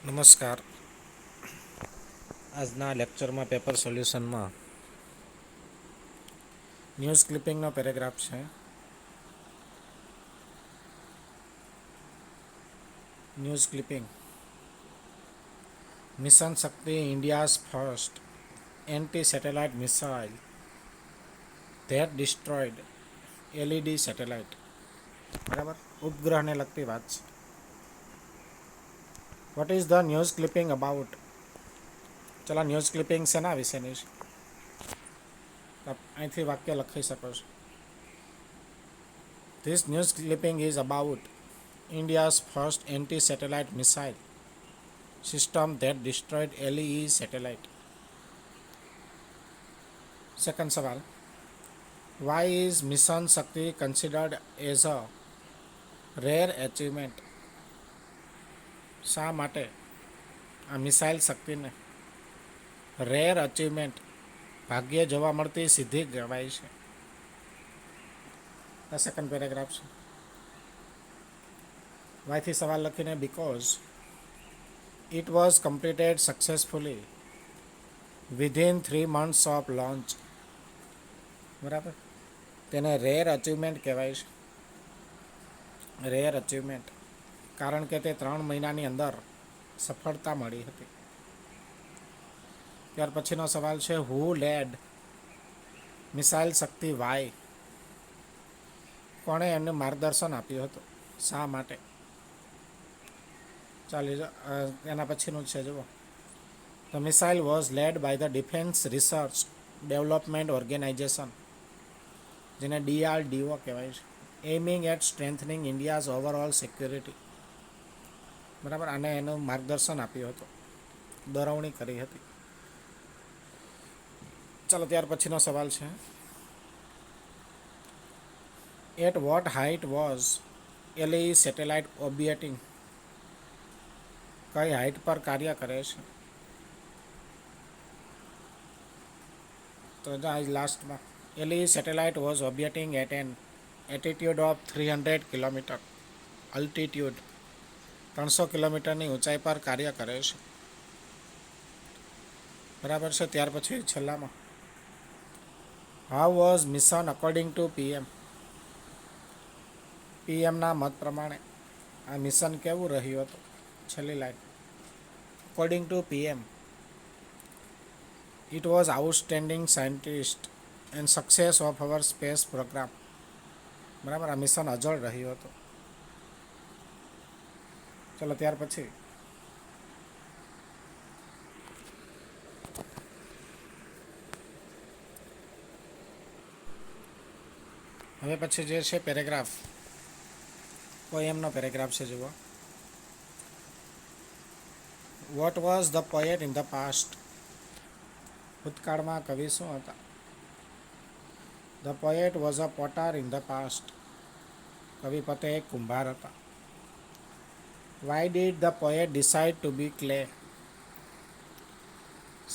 નમસ્કાર. આજના લેક્ચરમાં પેપર સોલ્યુશનમાં ન્યૂઝ ક્લિપિંગનો પેરેગ્રાફ છે. News clipping. Mission Shakti India's first anti satellite missile that destroyed LED satellite. બરાબર, ઉપગ્રહને લગતી વાત છે. What is the news clipping about? ચલો, ન્યૂઝ ક્લિપિંગ શેના વિશેની છે? અહીંથી વાક્ય લખી શકો છો. This news clipping is about India's first anti satellite missile system that destroyed LED satellite. Second સવાલ. Why is Mission Shakti considered as a rare achievement? શા માટે આ મિસાઇલ શક્તિને રેર અચીવમેન્ટ, ભાગ્યે જોવા મળતી સિદ્ધિ કહેવાય છે? આ સેકન્ડ પેરેગ્રાફ છે. વાયથી સવાલ લખીને because it was completed successfully within 3 months of launch. બરાબર, તેને રેર અચીવમેન્ટ કહેવાય છે. રેર અચીવમેન્ટ કારણ કે તે 3 મહિનાની અંદર સફળતા મળી હતી. ત્યાર પછીનો સવાલ છે હુ લેડ મિસાઇલ શક્તિ વાય? કોણે એમને માર્ગદર્શન આપ્યું હતું? શા માટે? ચાલી એના પછીનું છે જુઓ. The missile was led by the defence research development organisation, જેને DRDO કહેવાય છે, aiming at strengthening India's overall security. બરાબર, આને એનું માર્ગદર્શન આપ્યું હતું, દોરવણી કરી હતી. ચાલો, ત્યાર પછીનો સવાલ છે at what height was LE satellite orbiting? કઈ હાઇટ પર કાર્ય કરે છે? તો લાસ્ટમાં LE satellite was orbiting at an attitude of 300 kilometre altitude. 300 કિલોમીટરની ઊંચાઈ પર કાર્ય કરે છે. બરાબર છે. ત્યાર પછી છેલ્લામાં how was mission according to PM? PMના મત પ્રમાણે આ મિશન કેવું રહ્યું હતું? છેલ્લી line according to PM it was outstanding scientist and success of our space programme. બરાબર, આ મિશન અજળ રહ્યું હતું. ચલો, ત્યાર પછી હવે પછી જે છે પેરેગ્રાફ, પોએમનો પેરેગ્રાફ છે જુઓ. What was the poet in the past? ભૂતકાળમાં કવિ શું હતા? The poet was a potter in the past. કવિ પોતે એક કુંભાર હતા. Why did the poet decide to be clay?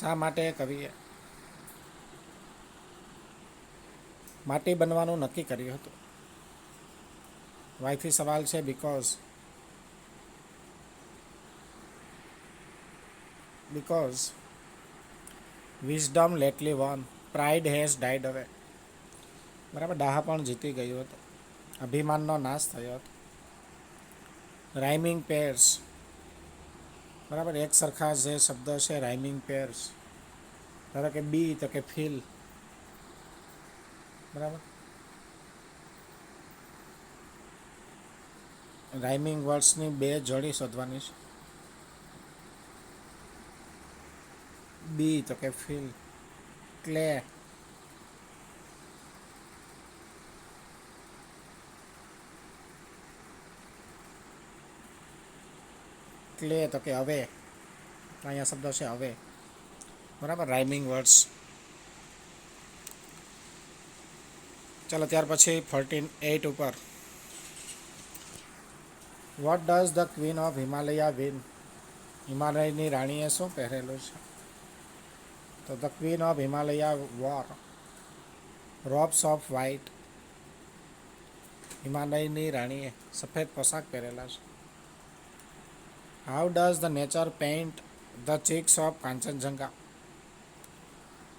શા માટે કવિએ માટી બનવાનું નક્કી કર્યું હતું? વાયથી સવાલ છે because wisdom લેટલી one pride has died અવે. બરાબર, ડાહા પણ જીતી ગયું હતું, અભિમાનનો નાશ થયો હતો. Rhyming pairs. બરાબર, એક સરખા જે શબ્દ છે રાઇમિંગ પેર્સ. ધારો કે બી તો કે ફીલ. બરાબર, રાઇમિંગ વર્ડ્સની બે જોડી શોધવાની છે. બી તો કે ફીલ, ક્લે ક્લે તો કે હવે. અહીંયા શબ્દ છે હવે. બરાબર, રાઇમિંગ વર્ડ્સ. ચાલો, ત્યાર પછી 14(8) ઉપર what does the queen of Himalaya win? હિમાલયની રાણીએ શું પહેરેલું છે? તો the queen of Himalaya war robes of white. હિમાલયની રાણીએ સફેદ પોશાક પહેરેલા છે. How does the nature paint the cheeks of Kanchenjunga?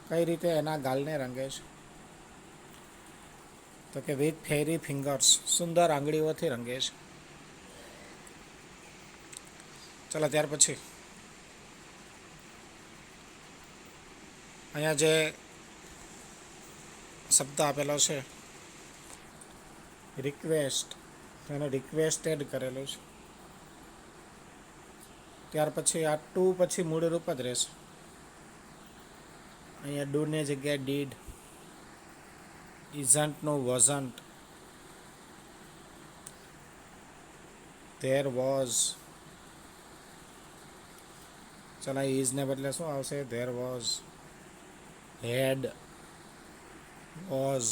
કઈ રીતે એના ગાલને રંગે છે? તો કે વિથ ફેરી ફિંગર્સ, સુંદર આંગળીઓથી રંગે છે. ચાલો ત્યાર પછી અહીંયા જે શબ્દ આપેલો છે રિક્વેસ્ટ, એને રિક્વેસ્ટેડ કરેલું છે. ત્યાર પછી આ ટુ પછી મૂળ રૂપ જ રહેશે. અહીંયા ડુની જગ્યાએ ડીડ, ઇઝન્ટનું વોઝન્ટ, ધેર વોઝ. ચાલો ઇઝને બદલે શું આવશે? There was, had, was.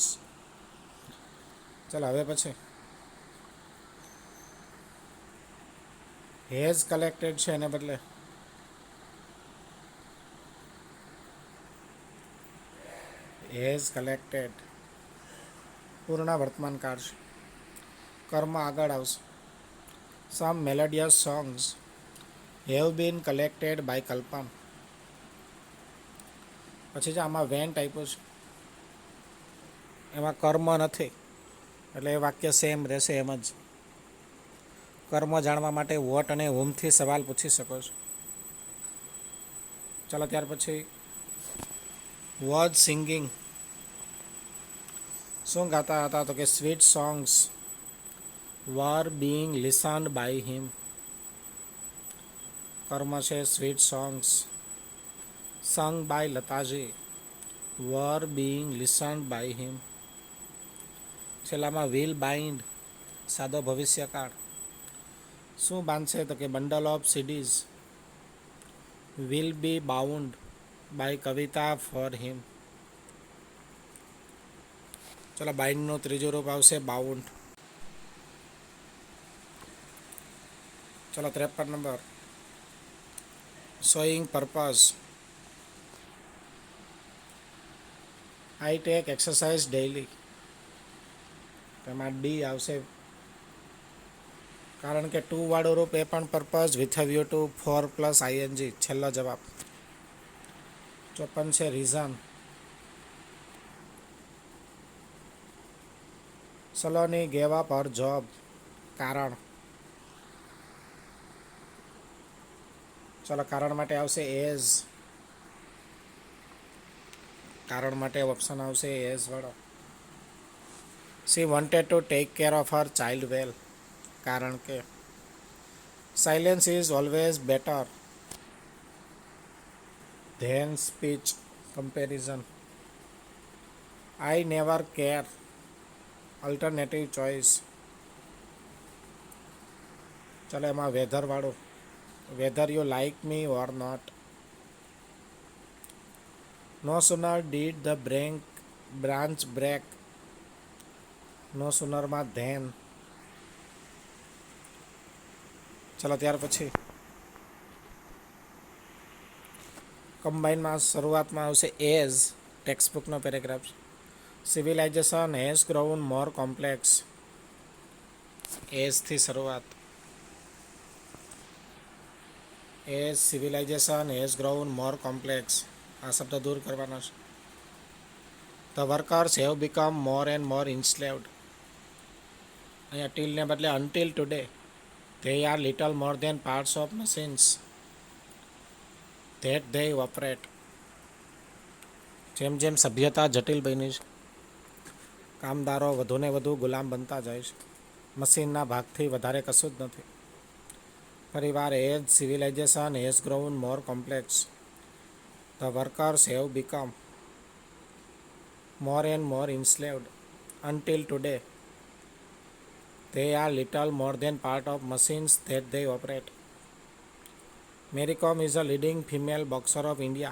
ચાલો હવે પછી હેઝ કલેક્ટેડ છે એને બદલે હેઝ કલેક્ટેડ, પૂર્ણ વર્તમાન કાળ છે. કર્મ આગળ આવશે. Some melodious songs have been collected by Kalpan. પછી જે આમાં વેન્ટ આપ્યું છે એમાં કર્મ નથી, એટલે એ વાક્ય સેમ રહેશે એમ જ. કર્મ જાણવા માટે વોટ અને હુમથી સવાલ પૂછી શકો છો. ચાલો ત્યાર પછી વોઝ સિંગિંગ, શું ગાતા હતા? તો કે sweet songs were being listened by him. કર્મ છે sweet songs sung by Lataji were being listened by him. છેલ્લામાં વિલ બાઇન્ડ, સાદો ભવિષ્યકાળ, શું બાંધશે? તો કે bundle of CDs will be bound by Kavita for him. ચલો બાઇન્ડનું ત્રીજું રૂપ આવશે બાઉન્ડ. ચલો 53 number showing purpose. I take exercise daily, તેમાં ડી આવશે, કારણ કે ટુ વાળું રૂપ એ પણ purpose with view to four plus ING, છેલ્લો જવાબ. 54 છે રીઝન. સલોની ગેવ અપ હર જોબ, કારણ. ચલો કારણ માટે આવશે એઝ, કારણ માટે ઓપ્શન આવશે એઝ વાળો. She wanted to take care of her child well, કારણ કે. Silence is always better than speech, comparison. I never care, alternative choice. ચાલો એમાં વેધર વાળું, whether you like me or not. No sooner did the branch break, no સુનરમાં than. ચાલો ત્યાર પછી કમ્બાઈનમાં શરૂઆતમાં આવશે એઝ, ટેક્સ્ટબુકનો paragraph. Civilisation has grown more complex, એઝથી શરૂઆત. As civilisation has grown more complex, આ શબ્દ દૂર કરવાનો છે. The workers have become more and more enslaved. અહીંયા ટીલને બદલે until today they are little more than parts of machines that they operate. જેમ જેમ સભ્યતા જટિલ બની છે, કામદારો વધુને વધુ ગુલામ બનતા જાય છે, મશીનના ભાગથી વધારે કશું જ નથી. ફરીવાર as civilisation has grown more complex the workers have become more and more enslaved until today they are little more than part of machines that they operate. Mary Kom is a leading female boxer of India.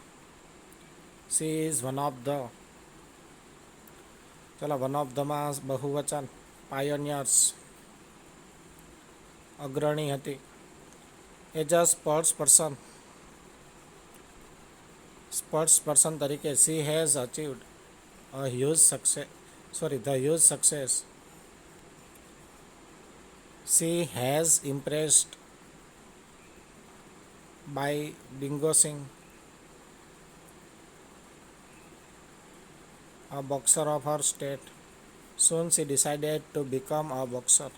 She is one of the, ચલો one of ધમાં બહુવચન, pioneers, અગ્રણી હતી. એજ અ sports person તરીકે she has અચીવડ the huge success. She has impressed by Bingo Singh, a boxer of her state. Soon she decided to become a boxer.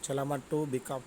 Chalamat to become.